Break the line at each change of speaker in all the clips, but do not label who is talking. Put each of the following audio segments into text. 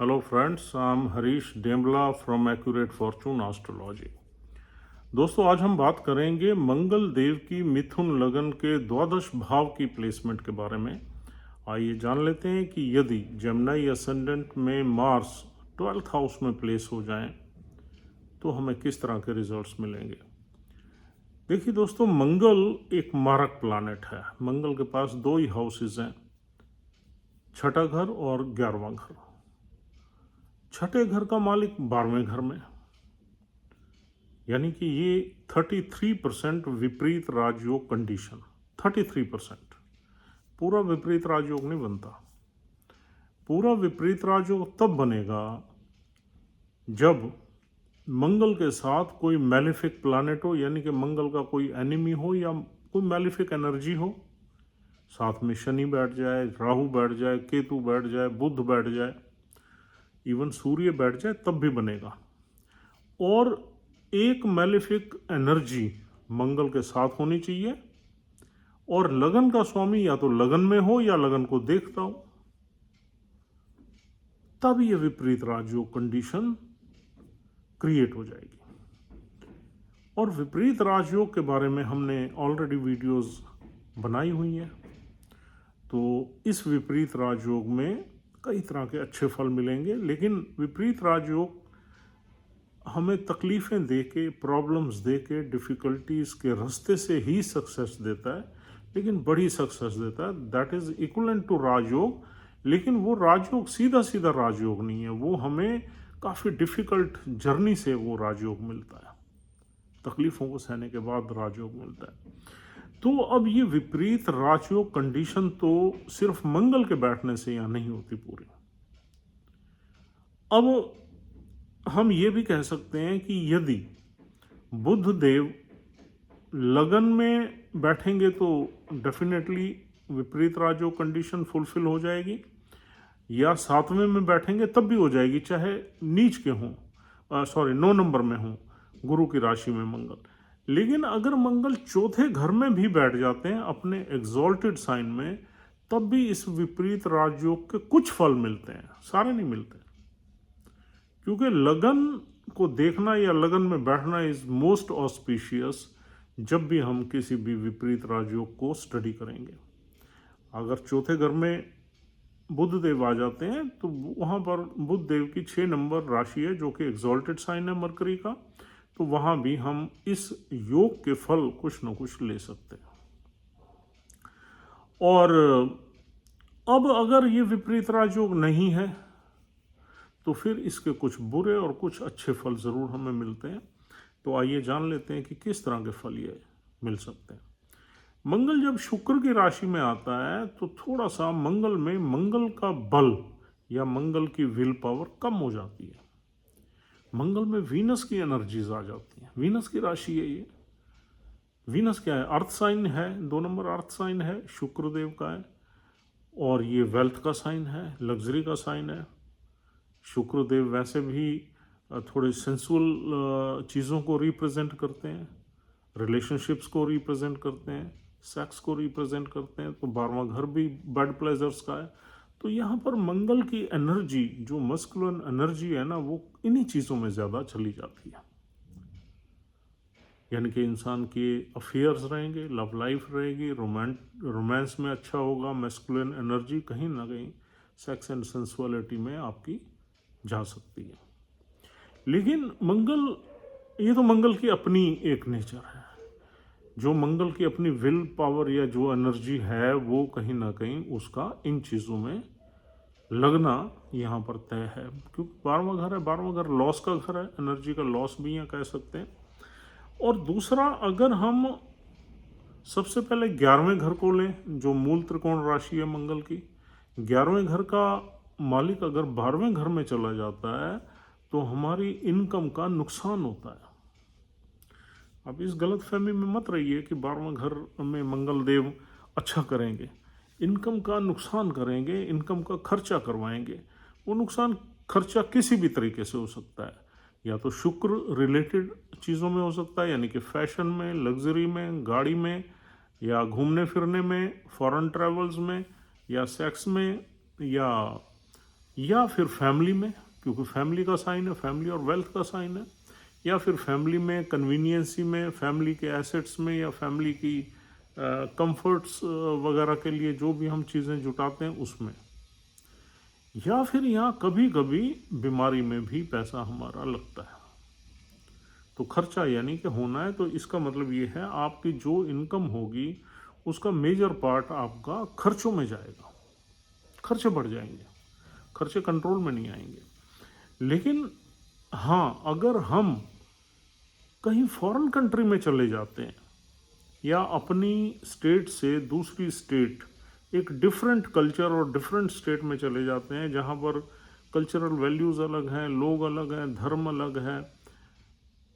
Hello friends, I'm Harish Demla from Accurate Fortune Astrology। दोस्तों आज हम बात करेंगे मंगल देव की मिथुन लगन के द्वादश भाव की प्लेसमेंट के बारे में। आइए जान लेते हैं कि यदि जेमिनी असेंडेंट में मार्स 12th हाउस में प्लेस हो जाएं तो हमें किस तरह के रिजल्ट्स मिलेंगे। देखिए दोस्तों, मंगल एक मारक प्लानेट है। मंगल के पास दो ही हाउसेज हैं, छठा घर और 11वां घर। छठे घर का मालिक 12वें घर में, यानी कि ये 33% विपरीत राजयोग कंडीशन। 33%। पूरा विपरीत राजयोग नहीं बनता। पूरा विपरीत राजयोग तब बनेगा जब मंगल के साथ कोई मैलिफिक प्लैनेट हो, यानी कि मंगल का कोई एनिमी हो या कोई मैलिफिक एनर्जी हो। साथ में शनि बैठ जाए, राहु बैठ जाए, केतु बैठ जाए, बुध बैठ जाए, इवन सूर्य बैठ जाए, तब भी बनेगा। और एक मैलिफिक एनर्जी मंगल के साथ होनी चाहिए और लगन का स्वामी या तो लगन में हो या लगन को देखता हो, तब ये विपरीत राजयोग कंडीशन क्रिएट हो जाएगी। और विपरीत राजयोग के बारे में हमने ऑलरेडी वीडियोस बनाई हुई हैं। तो इस विपरीत राजयोग में कई तरह के अच्छे फल मिलेंगे, लेकिन विपरीत राजयोग हमें तकलीफ़ें दे के, प्रॉब्लम्स दे के, डिफ़िकल्टीज़ के रास्ते से ही सक्सेस देता है, लेकिन बड़ी सक्सेस देता है। दैट इज़ इक्वलेंट टू राजयोग, लेकिन वो राजयोग सीधा सीधा राजयोग नहीं है। वो हमें काफ़ी डिफ़िकल्ट जर्नी से वो राजयोग मिलता है, तकलीफ़ों को सहने के बाद राजयोग मिलता है। तो अब ये विपरीत राजयोग कंडीशन तो सिर्फ मंगल के बैठने से यहाँ नहीं होती पूरी। अब हम ये भी कह सकते हैं कि यदि बुध देव लगन में बैठेंगे तो डेफिनेटली विपरीत राजयोग कंडीशन फुलफिल हो जाएगी, या 7वें में बैठेंगे तब भी हो जाएगी, चाहे नीच के हों, 9 नंबर में हों, गुरु की राशि में मंगल। लेकिन अगर मंगल चौथे घर में भी बैठ जाते हैं अपने एग्जॉल्टेड साइन में, तब भी इस विपरीत राजयोग के कुछ फल मिलते हैं, सारे नहीं मिलते। क्योंकि लगन को देखना या लगन में बैठना इज मोस्ट ऑस्पिशियस जब भी हम किसी भी विपरीत राजयोग को स्टडी करेंगे। अगर चौथे घर में बुध देव आ जाते हैं तो वहाँ पर बुध देव की 6 नंबर राशि है, जो कि एग्जॉल्टेड साइन है मरकरी का, तो वहाँ भी हम इस योग के फल कुछ न कुछ ले सकते हैं। और अब अगर ये विपरीत राजयोग नहीं है तो फिर इसके कुछ बुरे और कुछ अच्छे फल ज़रूर हमें मिलते हैं। तो आइए जान लेते हैं कि किस तरह के फल ये मिल सकते हैं। मंगल जब शुक्र की राशि में आता है तो थोड़ा सा मंगल में मंगल का बल या मंगल की विल पावर कम हो जाती है। मंगल में वीनस की एनर्जीज आ जाती हैं। वीनस की राशि है ये। वीनस क्या है? अर्थ साइन है, 2 नंबर अर्थ साइन है, शुक्र देव का है, और ये वेल्थ का साइन है, लग्जरी का साइन है। शुक्रदेव वैसे भी थोड़े सेंसुअल चीज़ों को रिप्रेजेंट करते हैं, रिलेशनशिप्स को रिप्रेजेंट करते हैं, सेक्स को रिप्रेजेंट करते हैं। तो 12वां घर भी बेड प्लेजर्स का है। तो यहाँ पर मंगल की एनर्जी, जो मस्कुलिन एनर्जी है ना, वो इन्हीं चीज़ों में ज़्यादा चली जाती है। यानी कि इंसान के अफेयर्स रहेंगे, लव लाइफ रहेगी, रोमांस में अच्छा होगा, मस्कुलिन एनर्जी कहीं ना कहीं सेक्स एंड सेंसुअलिटी में आपकी जा सकती है। लेकिन मंगल, ये तो मंगल की अपनी एक नेचर है। जो मंगल की अपनी विल पावर या जो एनर्जी है, वो कहीं ना कहीं उसका इन चीज़ों में लगना यहाँ पर तय है। क्योंकि 12वां घर है, 12वां घर लॉस का घर है, एनर्जी का लॉस भी यहाँ कह सकते हैं। और दूसरा, अगर हम सबसे पहले 11वें घर को लें, जो मूल त्रिकोण राशि है मंगल की, 11वें घर का मालिक अगर 12वें घर में चला जाता है तो हमारी इनकम का नुकसान होता है। अब इस गलत फहमी में मत रहिए कि 12वां घर में मंगल देव अच्छा करेंगे। इनकम का नुकसान करेंगे, इनकम का खर्चा करवाएंगे। वो नुकसान खर्चा किसी भी तरीके से हो सकता है, या तो शुक्र रिलेटेड चीज़ों में हो सकता है, यानी कि फैशन में, लग्जरी में, गाड़ी में, या घूमने फिरने में, फॉरेन ट्रैवल्स में, या सेक्स में, या या फिर फैमिली में, क्योंकि फैमिली का साइन है, फैमिली और वेल्थ का साइन है, या फिर फैमिली में कन्वीनियंसी में, फैमिली के एसेट्स में, या फैमिली की कंफर्ट्स वगैरह के लिए जो भी हम चीज़ें जुटाते हैं उसमें, या फिर यहाँ कभी कभी बीमारी में भी पैसा हमारा लगता है। तो खर्चा यानी कि होना है, तो इसका मतलब ये है आपकी जो इनकम होगी उसका मेजर पार्ट आपका खर्चों में जाएगा, खर्चे बढ़ जाएंगे, खर्चे कंट्रोल में नहीं आएंगे। लेकिन हाँ, अगर हम कहीं फॉरेन कंट्री में चले जाते हैं या अपनी स्टेट से दूसरी स्टेट, एक डिफरेंट कल्चर और डिफरेंट स्टेट में चले जाते हैं जहाँ पर कल्चरल वैल्यूज़ अलग हैं, लोग अलग हैं, धर्म अलग है,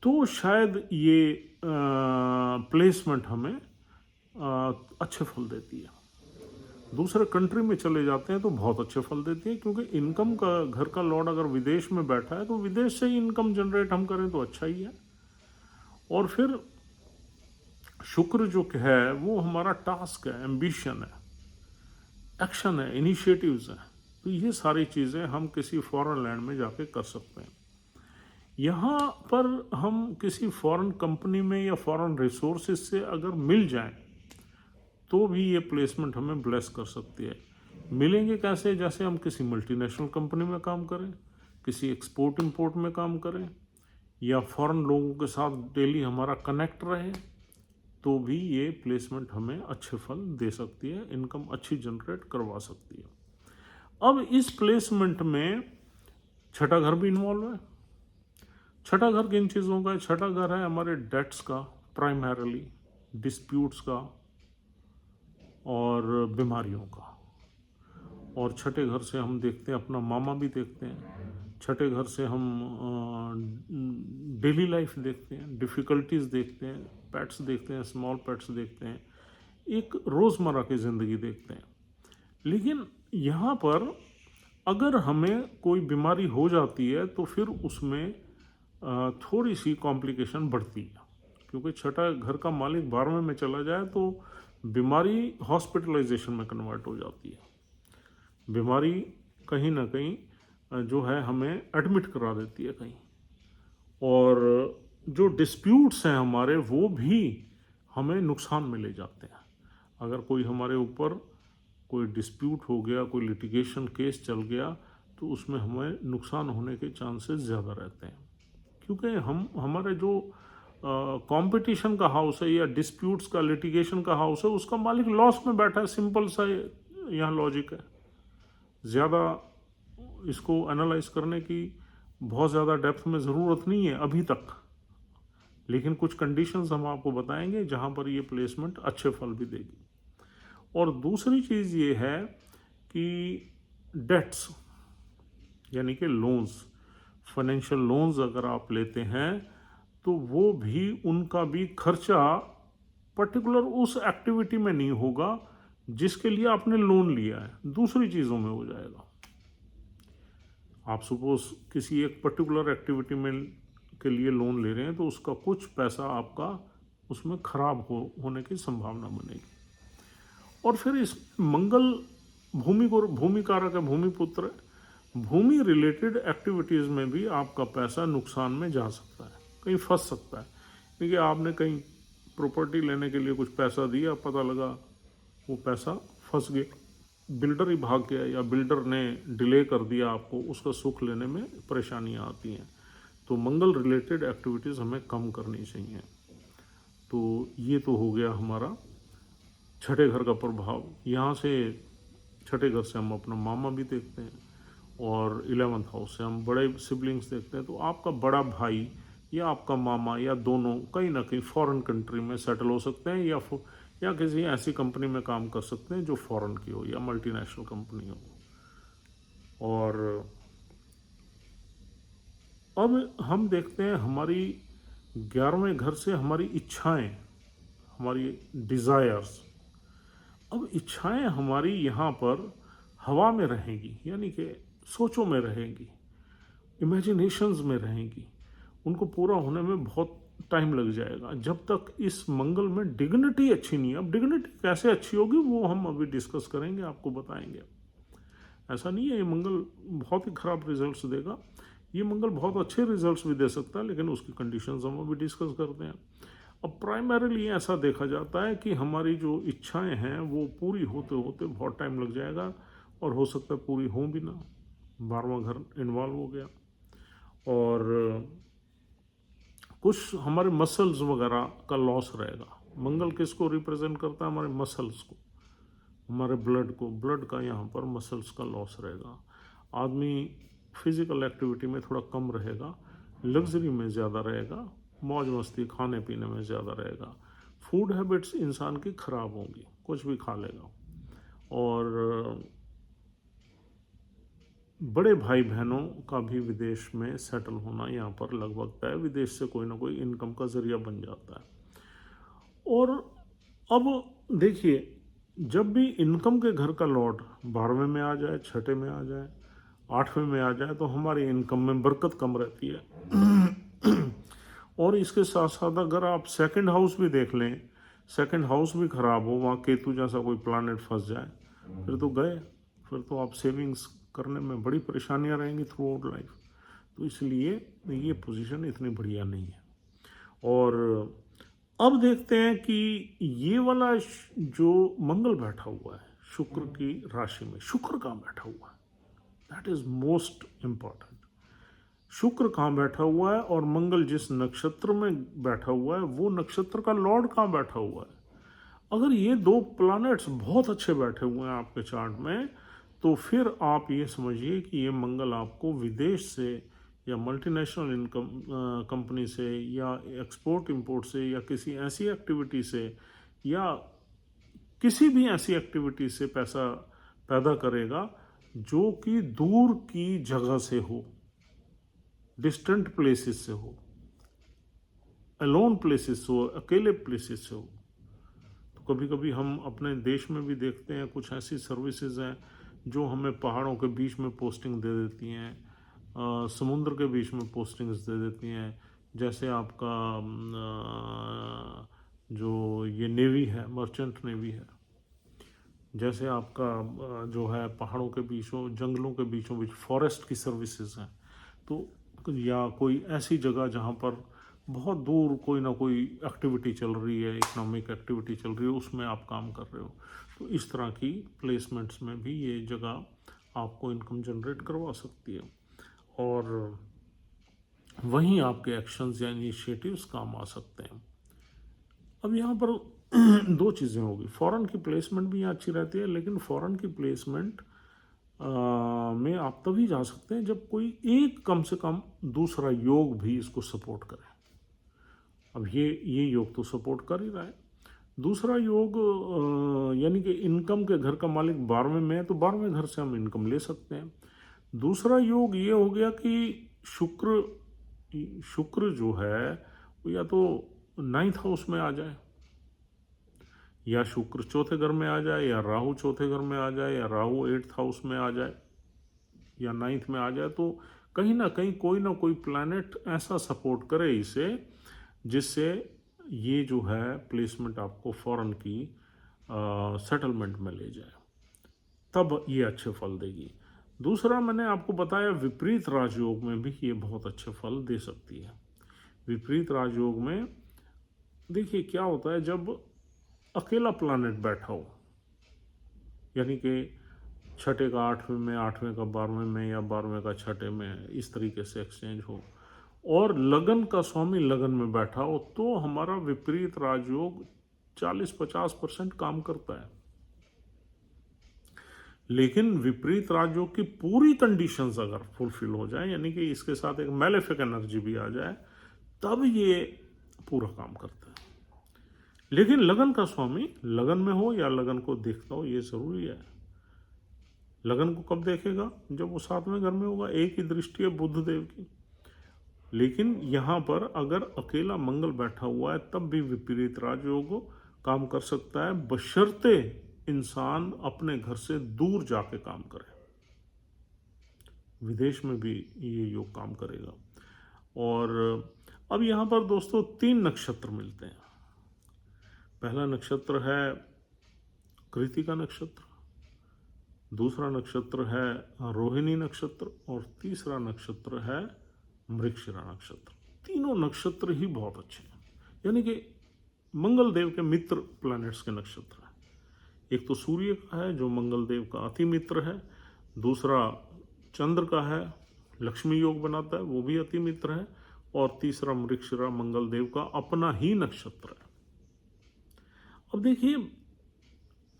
तो शायद ये प्लेसमेंट हमें अच्छे फल देती है। दूसरे कंट्री में चले जाते हैं तो बहुत अच्छे फल देती है, क्योंकि इनकम का, घर का लॉर्ड अगर विदेश में बैठा है तो विदेश से ही इनकम जनरेट हम करें तो अच्छा ही है। और फिर शुक्र जो है वो हमारा टास्क है, एम्बिशन है, एक्शन है, इनिशिएटिव्स हैं। तो ये सारी चीज़ें हम किसी फॉरेन लैंड में जाके कर सकते हैं। यहाँ पर हम किसी फॉरेन कंपनी में या फॉरेन रिसोर्सेज से अगर मिल जाएं तो भी ये प्लेसमेंट हमें ब्लेस कर सकती है। मिलेंगे कैसे? जैसे हम किसी मल्टीनेशनल कंपनी में काम करें, किसी एक्सपोर्ट इंपोर्ट में काम करें, या फॉरेन लोगों के साथ डेली हमारा कनेक्ट रहे, तो भी ये प्लेसमेंट हमें अच्छे फल दे सकती है, इनकम अच्छी जनरेट करवा सकती है। अब इस प्लेसमेंट में छठा घर भी इन्वॉल्व है। छठा घर किन चीज़ों का है? छठा घर है हमारे डेट्स का, प्राइमरली डिस्प्यूट्स का और बीमारियों का। और छठे घर से हम देखते हैं अपना मामा भी देखते हैं, छठे घर से हम डेली लाइफ देखते हैं, डिफ़िकल्टीज देखते हैं, पेट्स देखते हैं, स्मॉल पेट्स देखते हैं, एक रोज़मर्रा की ज़िंदगी देखते हैं। लेकिन यहाँ पर अगर हमें कोई बीमारी हो जाती है तो फिर उसमें थोड़ी सी कॉम्प्लिकेशन बढ़ती है, क्योंकि छठा घर का मालिक 12वें में चला जाए तो बीमारी हॉस्पिटलाइजेशन में कन्वर्ट हो जाती है। बीमारी कहीं ना कहीं जो है हमें एडमिट करा देती है कहीं, और जो डिस्प्यूट्स हैं हमारे वो भी हमें नुकसान में ले जाते हैं। अगर कोई हमारे ऊपर कोई डिस्प्यूट हो गया, कोई लिटिगेशन केस चल गया, तो उसमें हमें नुकसान होने के चांसेस ज़्यादा रहते हैं, क्योंकि हमारे जो कंपटीशन का हाउस है या डिस्प्यूट्स का, लिटिगेशन का हाउस है, उसका मालिक लॉस में बैठा है। सिंपल सा यहाँ लॉजिक है। ज़्यादा इसको एनालाइज करने की बहुत ज़्यादा डेप्थ में ज़रूरत नहीं है अभी तक, लेकिन कुछ कंडीशंस हम आपको बताएंगे जहाँ पर ये प्लेसमेंट अच्छे फल भी देगी। और दूसरी चीज़ ये है कि डेट्स यानी कि लोन्स, फाइनेंशियल लोन्स अगर आप लेते हैं तो वो भी, उनका भी खर्चा पर्टिकुलर उस एक्टिविटी में नहीं होगा जिसके लिए आपने लोन लिया है, दूसरी चीज़ों में हो जाएगा। आप सपोज किसी एक पर्टिकुलर एक्टिविटी में के लिए लोन ले रहे हैं तो उसका कुछ पैसा आपका उसमें खराब होने की संभावना बनेगी। और फिर इस मंगल भूमि कारक है, भूमि पुत्र, भूमि रिलेटेड एक्टिविटीज़ में भी आपका पैसा नुकसान में जा सकता है, कहीं फंस सकता है। क्योंकि आपने कहीं प्रॉपर्टी लेने के लिए कुछ पैसा दिया, पता लगा वो पैसा फंस गया, बिल्डर ही भाग गया या बिल्डर ने डिले कर दिया आपको, उसका सुख लेने में परेशानियां आती हैं। तो मंगल रिलेटेड एक्टिविटीज़ हमें कम करनी चाहिए। तो ये तो हो गया हमारा छठे घर का प्रभाव। यहाँ से छठे घर से हम अपना मामा भी देखते हैं, और 11th हाउस से हम बड़े सिबलिंग्स देखते हैं। तो आपका बड़ा भाई या आपका मामा या दोनों कहीं ना कहीं फॉरेन कंट्री में सेटल हो सकते हैं, या किसी ऐसी कंपनी में काम कर सकते हैं जो फॉरेन की हो या मल्टीनेशनल कंपनी हो। और अब हम देखते हैं हमारी 11वें घर से हमारी इच्छाएं, हमारी डिज़ायर्स। अब इच्छाएं हमारी यहाँ पर हवा में रहेंगी, यानी कि सोचों में रहेंगी, इमेजिनेशंस में रहेंगी, उनको पूरा होने में बहुत टाइम लग जाएगा जब तक इस मंगल में डिग्निटी अच्छी नहीं है। अब डिग्निटी कैसे अच्छी होगी वो हम अभी डिस्कस करेंगे, आपको बताएंगे। ऐसा नहीं है ये मंगल बहुत ही खराब रिजल्ट्स देगा, ये मंगल बहुत अच्छे रिजल्ट्स भी दे सकता है, लेकिन उसकी कंडीशंस हम अभी डिस्कस करते हैं। अब प्राइमरीली ऐसा देखा जाता है कि हमारी जो इच्छाएं हैं वो पूरी होते होते बहुत टाइम लग जाएगा, और हो सकता है पूरी हों भी ना, 12वां घर इन्वॉल्व हो गया। और कुछ हमारे मसल्स वगैरह का लॉस रहेगा। मंगल किसको रिप्रेजेंट करता है? हमारे मसल्स को, हमारे ब्लड को, ब्लड का यहाँ पर मसल्स का लॉस रहेगा। आदमी फिजिकल एक्टिविटी में थोड़ा कम रहेगा, लग्जरी में ज़्यादा रहेगा, मौज मस्ती खाने पीने में ज़्यादा रहेगा, फूड हैबिट्स इंसान की ख़राब होंगी, कुछ भी खा लेगा। और बड़े भाई बहनों का भी विदेश में सेटल होना यहाँ पर लगभग तय, विदेश से कोई ना कोई इनकम का ज़रिया बन जाता है। और अब देखिए, जब भी इनकम के घर का लॉर्ड 12वें में आ जाए, 6ठे में आ जाए, 8वें में आ जाए, तो हमारी इनकम में बरकत कम रहती है। और इसके साथ साथ अगर आप सेकंड हाउस भी देख लें, सेकंड हाउस भी ख़राब हो, वहाँ केतु जैसा कोई प्लानेट फंस जाए, फिर तो गए, फिर तो आप सेविंग्स करने में बड़ी परेशानियाँ रहेंगी थ्रू आउट लाइफ। तो इसलिए ये पोजीशन इतनी बढ़िया नहीं है। और अब देखते हैं कि ये वाला जो मंगल बैठा हुआ है शुक्र की राशि में, शुक्र कहाँ बैठा हुआ है, दैट इज मोस्ट इम्पॉर्टेंट। शुक्र कहाँ बैठा हुआ है और मंगल जिस नक्षत्र में बैठा हुआ है वो नक्षत्र का लॉर्ड कहाँ बैठा हुआ है। अगर ये दो प्लैनेट्स बहुत अच्छे बैठे हुए हैं आपके चार्ट में, तो फिर आप ये समझिए कि ये मंगल आपको विदेश से या मल्टीनेशनल इनकम कंपनी से या एक्सपोर्ट इंपोर्ट से या किसी ऐसी एक्टिविटी से या किसी भी ऐसी एक्टिविटी से पैसा पैदा करेगा जो कि दूर की जगह से हो, डिस्टेंट प्लेसेस से हो, अलोन प्लेसेस हो, अकेले प्लेसेस से हो। तो कभी कभी हम अपने देश में भी देखते हैं कुछ ऐसी सर्विसेज हैं जो हमें पहाड़ों के बीच में पोस्टिंग दे देती हैं, समुद्र के बीच में पोस्टिंग्स दे देती हैं। जैसे आपका जो ये नेवी है, मर्चेंट नेवी है, जैसे आपका जो है पहाड़ों के बीचों, जंगलों के बीचों बीच फॉरेस्ट की सर्विसेज हैं। तो या कोई ऐसी जगह जहाँ पर बहुत दूर कोई ना कोई एक्टिविटी चल रही है, इकोनॉमिक एक्टिविटी चल रही है, उसमें आप काम कर रहे हो, तो इस तरह की प्लेसमेंट्स में भी ये जगह आपको इनकम जनरेट करवा सकती है। और वहीं आपके एक्शंस या इनिशिएटिव्स काम आ सकते हैं। अब यहाँ पर दो चीज़ें होगी, फॉरेन की प्लेसमेंट भी यहाँ अच्छी रहती है, लेकिन फॉरेन की प्लेसमेंट में आप तभी जा सकते हैं जब कोई एक कम से कम दूसरा योग भी इसको सपोर्ट करे। अब ये योग तो सपोर्ट कर ही रहा है। दूसरा योग यानी कि इनकम के घर का मालिक 12वें में है, तो 12वें घर से हम इनकम ले सकते हैं। दूसरा योग ये हो गया कि शुक्र जो है वो या तो 9th हाउस में आ जाए, या शुक्र चौथे घर में आ जाए, या राहु चौथे घर में आ जाए, या राहु 8th हाउस में आ जाए, या 9th में आ जाए। तो कहीं ना कहीं कोई ना कोई प्लैनेट ऐसा सपोर्ट करे इसे जिससे ये जो है प्लेसमेंट आपको फॉरेन की सेटलमेंट में ले जाए, तब ये अच्छे फल देगी। दूसरा मैंने आपको बताया विपरीत राजयोग में भी ये बहुत अच्छे फल दे सकती है। विपरीत राजयोग में देखिए क्या होता है, जब अकेला प्लैनेट बैठा हो, यानी कि 6ठे का 8वें में, 8वें का 12वें में, या 12वें का 6ठे में, इस तरीके से एक्सचेंज हो, और लगन का स्वामी लगन में बैठा हो, तो हमारा विपरीत राजयोग 40-50% काम करता है। लेकिन विपरीत राजयोग की पूरी कंडीशंस अगर फुलफिल हो जाए, यानी कि इसके साथ एक मैलेफिक एनर्जी भी आ जाए, तब ये पूरा काम करता है। लेकिन लगन का स्वामी लगन में हो या लगन को देखता हो, ये जरूरी है। लगन को कब देखेगा? जब वो 7वें घर में होगा, एक ही दृष्टि है बुध देव की। लेकिन यहाँ पर अगर अकेला मंगल बैठा हुआ है तब भी विपरीत राजयोग काम कर सकता है, बशर्ते इंसान अपने घर से दूर जाके काम करे। विदेश में भी ये योग काम करेगा। और अब यहाँ पर दोस्तों 3 नक्षत्र मिलते हैं। पहला नक्षत्र है कृतिका नक्षत्र, दूसरा नक्षत्र है रोहिणी नक्षत्र और तीसरा नक्षत्र है मृगशिरा नक्षत्र। तीनों नक्षत्र ही बहुत अच्छे हैं, यानी कि मंगल देव के मित्र प्लैनेट्स के नक्षत्र हैं। एक तो सूर्य का है जो मंगल देव का अति मित्र है, दूसरा चंद्र का है, लक्ष्मी योग बनाता है, वो भी अति मित्र है, और तीसरा मृगशिरा मंगल देव का अपना ही नक्षत्र है। अब देखिए,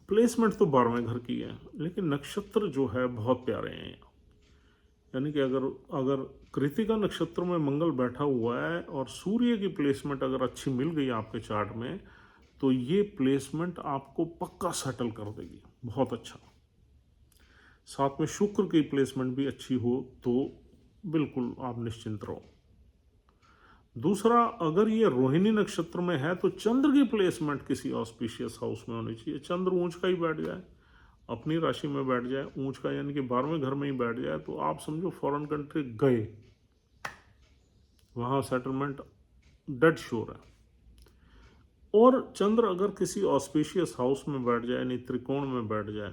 प्लेसमेंट तो 12वें घर की है, लेकिन नक्षत्र जो है बहुत प्यारे हैं। यानी कि अगर कृतिका नक्षत्र में मंगल बैठा हुआ है और सूर्य की प्लेसमेंट अगर अच्छी मिल गई आपके चार्ट में, तो ये प्लेसमेंट आपको पक्का सेटल कर देगी, बहुत अच्छा। साथ में शुक्र की प्लेसमेंट भी अच्छी हो तो बिल्कुल आप निश्चिंत रहो। दूसरा, अगर ये रोहिणी नक्षत्र में है तो चंद्र की प्लेसमेंट किसी ऑस्पिशियस हाउस में होनी चाहिए। चंद्र ऊंच का ही बैठ जाए, अपनी राशि में बैठ जाए, ऊंच का यानी कि 12वें घर में ही बैठ जाए, तो आप समझो फॉरेन कंट्री गए, वहाँ सेटलमेंट डेड श्योर है। और चंद्र अगर किसी ऑस्पिशियस हाउस में बैठ जाए, यानी त्रिकोण में बैठ जाए,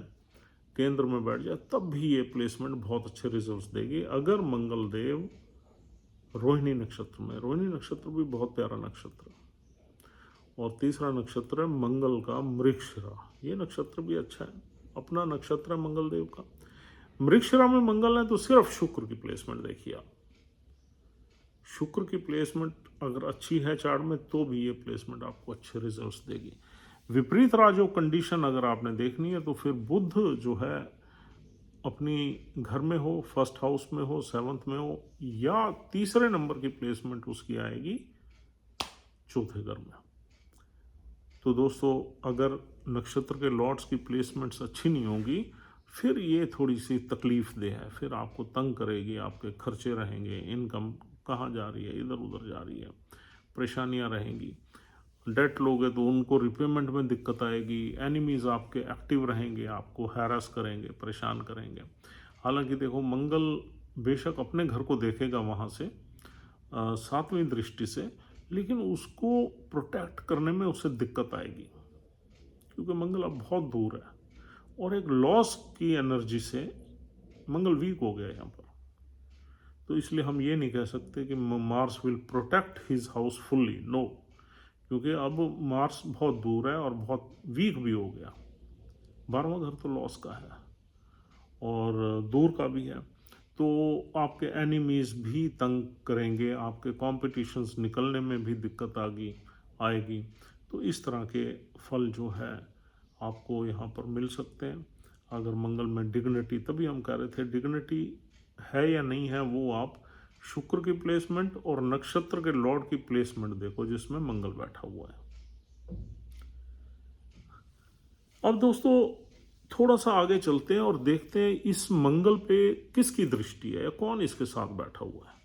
केंद्र में बैठ जाए, तब भी ये प्लेसमेंट बहुत अच्छे रिजल्ट्स देगी। अगर मंगल देव रोहिणी नक्षत्र में, रोहिणी नक्षत्र भी बहुत प्यारा नक्षत्र है। और तीसरा नक्षत्र है मंगल का मृगशिरा, ये नक्षत्र भी अच्छा है, अपना नक्षत्र है मंगल देव का। मृगशिरा में मंगल है तो सिर्फ शुक्र की प्लेसमेंट देखिए आप, शुक्र की प्लेसमेंट अगर अच्छी है चार्ट में तो भी ये प्लेसमेंट आपको अच्छे रिजल्ट्स देगी। विपरीत राजो कंडीशन अगर आपने देखनी है तो फिर बुध जो है अपनी घर में हो, फर्स्ट हाउस में हो, 7th में हो, या तीसरे नंबर की प्लेसमेंट उसकी आएगी चौथे घर में। तो दोस्तों, अगर नक्षत्र के लॉर्ड्स की प्लेसमेंट्स अच्छी नहीं होगी, फिर ये थोड़ी सी तकलीफ दे है, फिर आपको तंग करेगी, आपके खर्चे रहेंगे, इनकम कहाँ जा रही है, इधर उधर जा रही है, परेशानियाँ रहेंगी। डेट लोगे तो उनको रिपेमेंट में दिक्कत आएगी, एनिमीज आपके एक्टिव रहेंगे, आपको हैरास करेंगे, परेशान करेंगे। हालांकि देखो, मंगल बेशक अपने घर को देखेगा वहाँ से 7वीं दृष्टि से, लेकिन उसको प्रोटेक्ट करने में उससे दिक्कत आएगी, क्योंकि मंगल अब बहुत दूर है और एक लॉस की एनर्जी से मंगल वीक हो गया यहाँ पर। तो इसलिए हम ये नहीं कह सकते कि Mars will protect his house fully, no, क्योंकि अब मार्स बहुत दूर है और बहुत वीक भी हो गया। 12वां घर तो लॉस का है और दूर का भी है, तो आपके एनिमीज भी तंग करेंगे, आपके कॉम्पिटिशन्स निकलने में भी दिक्कत आएगी। तो इस तरह के फल जो है आपको यहाँ पर मिल सकते हैं। अगर मंगल में डिग्निटी, तभी हम कह रहे थे डिग्निटी है या नहीं है, वो आप शुक्र की प्लेसमेंट और नक्षत्र के लॉर्ड की प्लेसमेंट देखो जिसमें मंगल बैठा हुआ है। अब दोस्तों थोड़ा सा आगे चलते हैं और देखते हैं इस मंगल पे किसकी दृष्टि है या कौन इसके साथ बैठा हुआ है।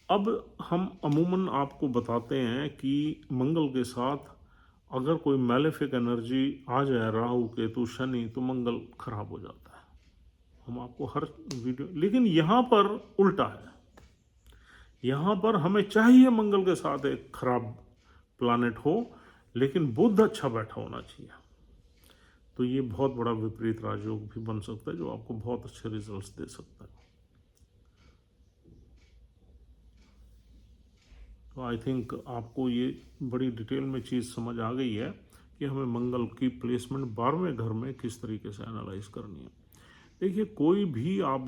अब हम अमूमन आपको बताते हैं कि मंगल के साथ अगर कोई मैलेफिक एनर्जी आ जाए, राहु केतु शनि, तो मंगल खराब हो जाता है। हम आपको हर वीडियो, लेकिन यहाँ पर उल्टा है, यहाँ पर हमें चाहिए मंगल के साथ एक खराब प्लानेट हो, लेकिन बुध अच्छा बैठा होना चाहिए। तो ये बहुत बड़ा विपरीत राजयोग भी बन सकता है जो आपको बहुत अच्छे रिजल्ट्स दे सकता है। तो आई थिंक आपको ये बड़ी डिटेल में चीज़ समझ आ गई है कि हमें मंगल की प्लेसमेंट 12वें घर में किस तरीके से एनालाइज करनी है। देखिए, कोई भी आप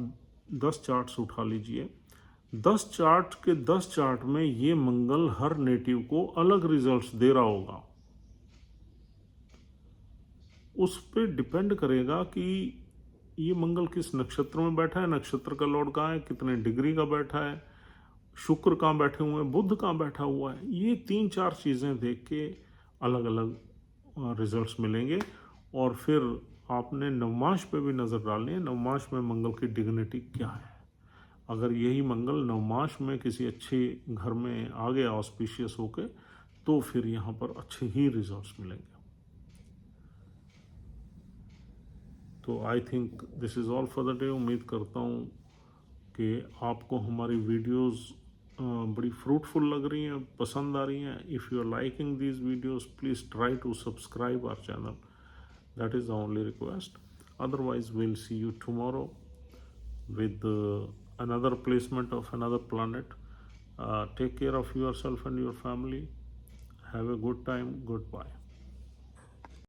10 चार्ट्स उठा लीजिए, 10 चार्ट के 10 चार्ट में ये मंगल हर नेटिव को अलग रिजल्ट्स दे रहा होगा। उस पर डिपेंड करेगा कि ये मंगल किस नक्षत्र में बैठा है, नक्षत्र का लॉर्ड कहाँ है, कितने डिग्री का बैठा है, शुक्र कहाँ बैठे हुए हैं, बुध कहाँ बैठा हुआ है। ये 3-4 चीज़ें देख के अलग अलग रिजल्ट्स मिलेंगे। और फिर आपने नवमाश पे भी नज़र डालनी है, नवमाश में मंगल की डिग्निटी क्या है। अगर यही मंगल नवमाश में किसी अच्छे घर में आ गया ऑस्पिशियस होके, तो फिर यहाँ पर अच्छे ही रिजल्ट्स मिलेंगे। तो I think this is all for the day. उम्मीद करता हूँ कि आपको हमारी वीडियोस बड़ी फ्रूटफुल लग रही हैं, पसंद आ रही हैं। If you are liking these videos, please try to subscribe our channel, that is the only request. Otherwise, we'll see you tomorrow with another placement of another planet. Take care of yourself and your family. Have a good time. Goodbye.